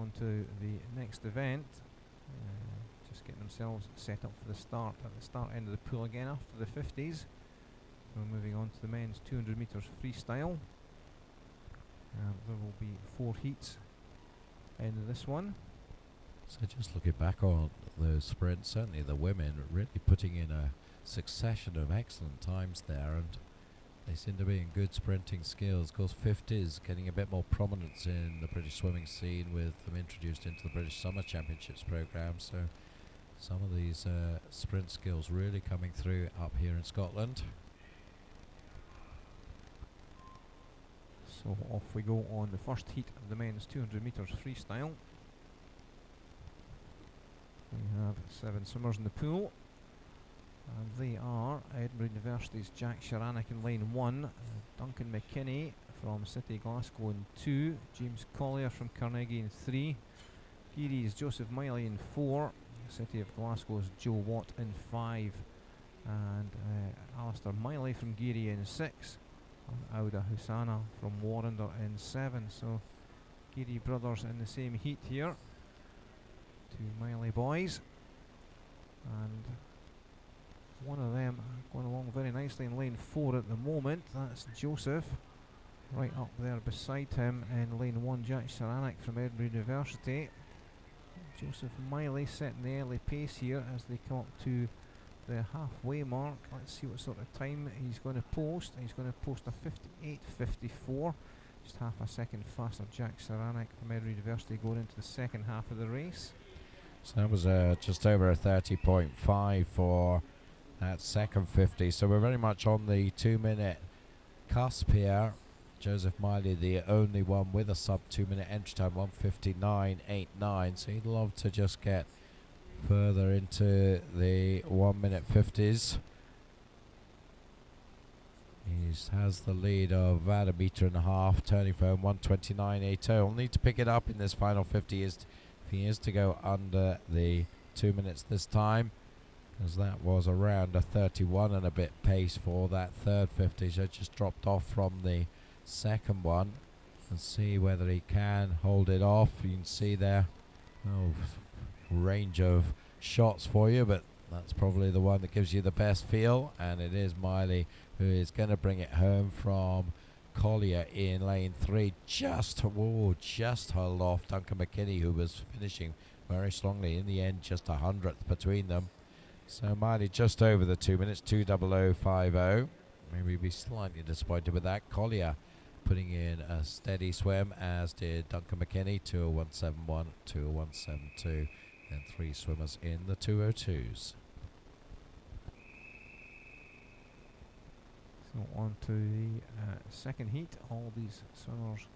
on to the next event. Just getting themselves set up for the start at the start end of the pool again after the 50s. So moving on to the men's 200 metres freestyle. There will be 4 heats in this one. So just looking back on the sprint, certainly the women really putting in a succession of excellent times there, and they seem to be in good sprinting skills. Of course, 50s getting a bit more prominence in the British swimming scene with them introduced into the British Summer Championships programme. So some of these sprint skills really coming through up here in Scotland. So off we go on the first heat of the men's 200 metres freestyle. We have 7 swimmers in the pool, and they are Edinburgh University's Jack Sharanek in lane 1, Duncan McKinney from City Glasgow in 2, James Collier from Carnegie in 3, Geary's Joseph Miley in 4, City of Glasgow's Joe Watt in 5, and Alistair Miley from Geary in 6, and Auda Husana from Warrender in 7. So Geary brothers in the same heat here. 2 Miley boys, and one of them going along very nicely in lane 4 at the moment. That's Joseph. Right up there beside him in lane 1, Jack Sharanek from Edinburgh University. Joseph Miley setting the early pace here as they come up to the halfway mark. Let's see what sort of time he's going to post. He's going to post a 58.54, just half a second faster. Jack Sharanek from Edinburgh University going into the second half of the race. So that was just over a 30.5 for that second 50. So we're very much on the 2-minute cusp here. Joseph Miley, the only one with a sub 2-minute entry time, 1:59.89. So he'd love to just get further into the 1-minute 50s. He has the lead of about 1.5 meters, turning for 1:29.80. He'll need to pick it up in this final 50 if he is to go under the 2 minutes this time, as that was around a 31 and a bit pace for that third 50. So it just dropped off from the second one, and see whether he can hold it off. You can see there, range of shots for you, but that's probably the one that gives you the best feel, and it is Miley who is going to bring it home from Collier in lane 3. Just held off Duncan McKinney, who was finishing very strongly. In the end, just 100th between them. So Miley just over the 2 minutes, 2:00.50. Maybe be slightly disappointed with that. Collier putting in a steady swim, as did Duncan McKinney, 2:01.71, 2:01.72, and 3 swimmers in the 2:02s. So on to the second heat. All these swimmers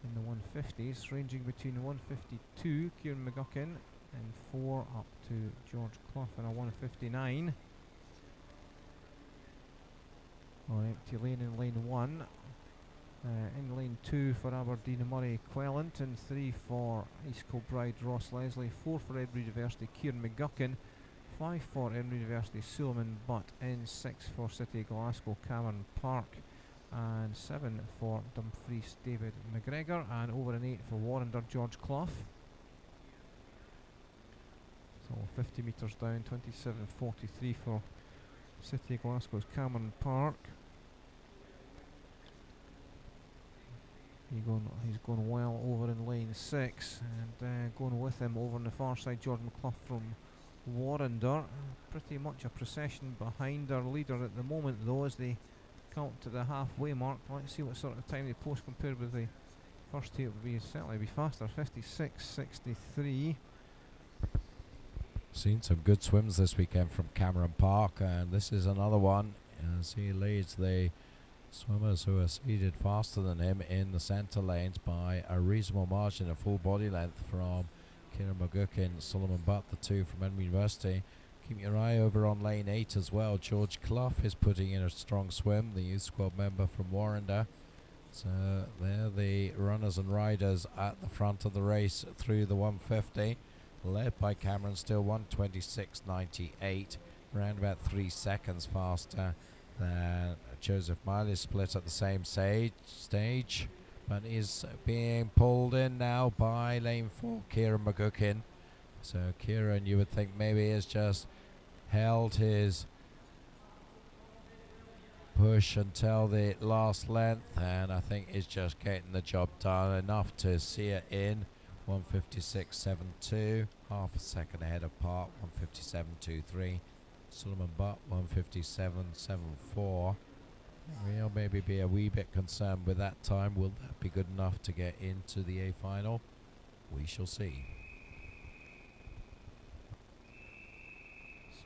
in the 150s, ranging between 152, Kieran McGuckin, and 4 up to George Clough in a 1:59. On empty lane in lane 1. In lane 2 for Aberdeen, Murray Quellant, and 3 for East Kilbride, Ross Leslie, 4 for Edinburgh University, Kieran McGuckin, 5 for Edinburgh University, Suleiman Butt, in 6 for City Glasgow, Cameron Park, and 7 for Dumfries, David McGregor, and over an 8 for Warrender, George Clough. So 50 metres down, 27.43 for City Glasgow's Cameron Park. He's going well over in lane 6, and going with him over on the far side, Jordan McClough from Warrender. Pretty much a procession behind our leader at the moment, though, as they come up to the halfway mark. Let's see what sort of time they post compared with the first heat. It would certainly be faster, 56.63. Seen some good swims this weekend from Cameron Park, and this is another one as he leads the swimmers who are seated faster than him in the centre lanes by a reasonable margin of full body length from Kieran McGuckin, Suleiman Butt, the 2 from Edinburgh University. Keep your eye over on lane 8 as well. George Clough is putting in a strong swim, the youth squad member from Warrender. So they're the runners and riders at the front of the race through the 150, led by Cameron, still 1:26.98, around about 3 seconds faster than Joseph Miley, split at the same stage. but he's being pulled in now by lane 4, Kieran McGuckin. So Kieran, you would think maybe has just held his push until the last length, and I think is just getting the job done enough to see it in. 156.72, half a second ahead of Park. 157.23. Suleiman Butt 157.74. We'll maybe be a wee bit concerned with that time. Will that be good enough to get into the A final? We shall see.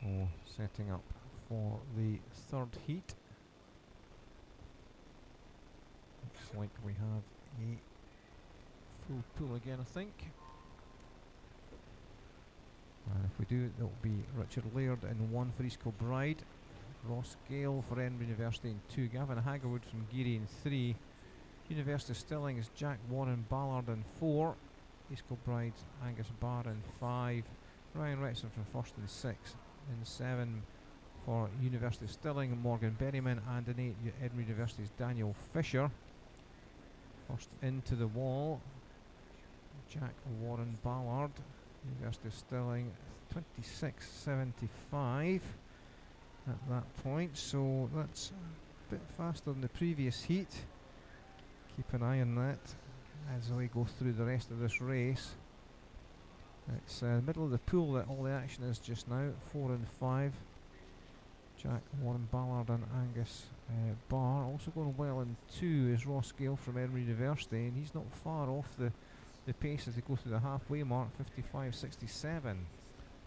So setting up for the third heat. Looks like we have a full pool again, I think. And if we do, it will be Richard Laird in 1 for East Kilbride, Ross Gale for Edinburgh University in 2, Gavin Haggerwood from Geary in 3, University of Stirling is Jack Warren Ballard in 4, East Kilbride's Angus Barr in 5, Ryan Retson from first in 6, in 7 for University of Stirling Morgan Berryman, and in 8 Edinburgh University's Daniel Fisher. First into the wall, Jack Warren Ballard, University of Stirling 26.75 at that point, so that's a bit faster than the previous heat. Keep an eye on that as we go through the rest of this race. It's middle of the pool that all the action is just now, 4 and 5. Jack Warren Ballard and Angus Barr. Also going well in 2 is Ross Gale from Edinburgh University, and he's not far off the pace as they go through the halfway mark, 55.67.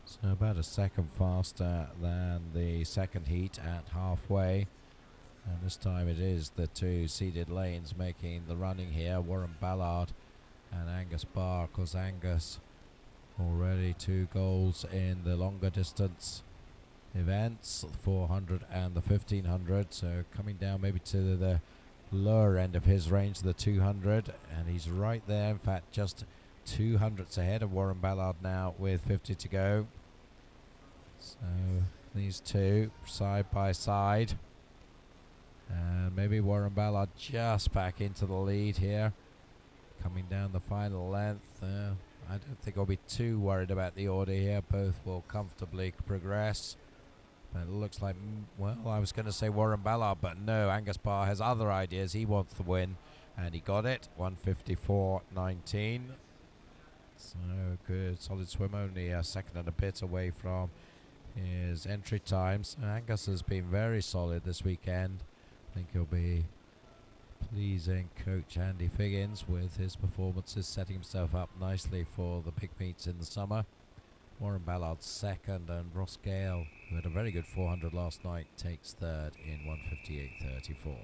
So about a second faster than the second heat at halfway. And this time it is the 2 seeded lanes making the running here, Warren Ballard and Angus Barr, because Angus already 2 goals in the longer distance events, the 400 and the 1500, so coming down maybe to the lower end of his range, the 200, and he's right there, in fact just 200ths ahead of Warren Ballard now with 50 to go. So these 2 side by side, and maybe Warren Ballard just back into the lead here, coming down the final length. I don't think I'll be too worried about the order here, both will comfortably progress. But it looks like, well, I was going to say Warren Ballard, but no, Angus Barr has other ideas. He wants the win, and he got it, 154.19. So good, solid swim, only a second and a bit away from his entry time. So Angus has been very solid this weekend. I think he'll be pleasing coach Andy Figgins with his performances, setting himself up nicely for the big meets in the summer. Warren Ballard second, and Ross Gale, who had a very good 400 last night, takes third in 158.34.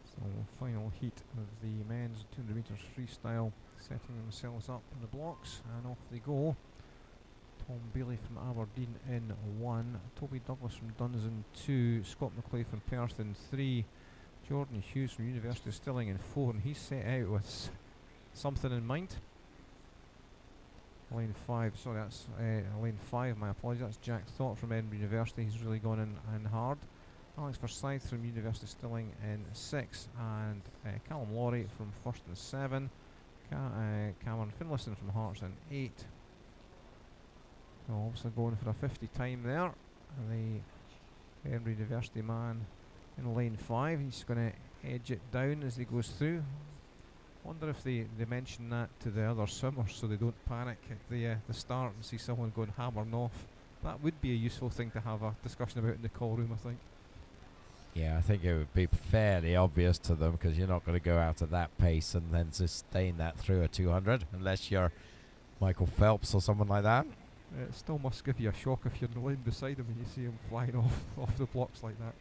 So final heat of the men's 200 metres freestyle, setting themselves up in the blocks, and off they go. Tom Bailey from Aberdeen in 1, Toby Douglas from Duns in 2, Scott McClay from Perth in 3, Jordan Hughes from University of Stirling in 4, and he's set out with something in mind. Lane 5, sorry, that's lane 5, my apologies, that's Jack Thought from Edinburgh University, he's really gone in hard. Alex Forsyth from University of Stirling in 6, and Callum Laurie from first and 7, Cameron Finlayson from Hearts in 8. So obviously going for a 50 time there, the Edinburgh University man in lane 5, he's going to edge it down as he goes through. Wonder if they mention that to the other swimmers so they don't panic at the start and see someone going hammering off. That would be a useful thing to have a discussion about in the call room, I think. Yeah, I think it would be fairly obvious to them, because you're not going to go out at that pace and then sustain that through a 200 unless you're Michael Phelps or someone like that. It still must give you a shock if you're in the lane beside him and you see him flying off the blocks like that.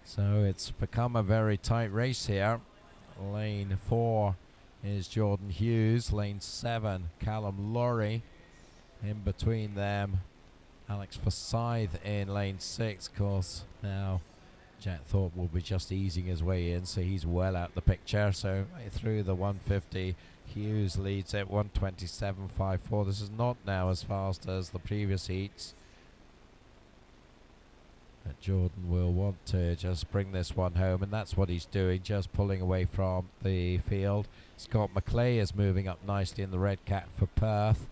So it's become a very tight race here. Lane 4 is Jordan Hughes. Lane 7, Callum Laurie. In between them, Alex Forsyth in lane 6. Of course, now Jack Thorpe will be just easing his way in, so he's well out the picture. So through the 150, Hughes leads at 127.54. This is not now as fast as the previous heats. But Jordan will want to just bring this one home, and that's what he's doing, just pulling away from the field. Scott McClay is moving up nicely in the red cat for Perth,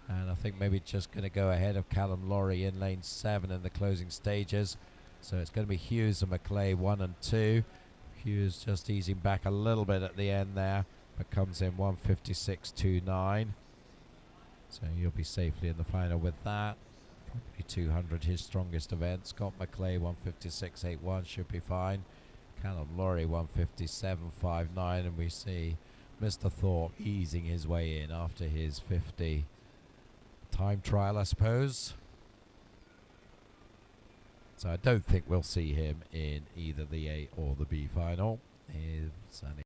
and I think maybe just going to go ahead of Callum Laurie in lane 7 in the closing stages. So it's going to be Hughes and McClay 1 and 2. Hughes just easing back a little bit at the end there, but comes in 156.29. So you'll be safely in the final with that. Probably 200, his strongest event. Scott McClay 156.81 should be fine. Callum Laurie 157.59, and we see Mr. Thorpe easing his way in after his 50 time trial, I suppose. So I don't think we'll see him in either the A or the B final.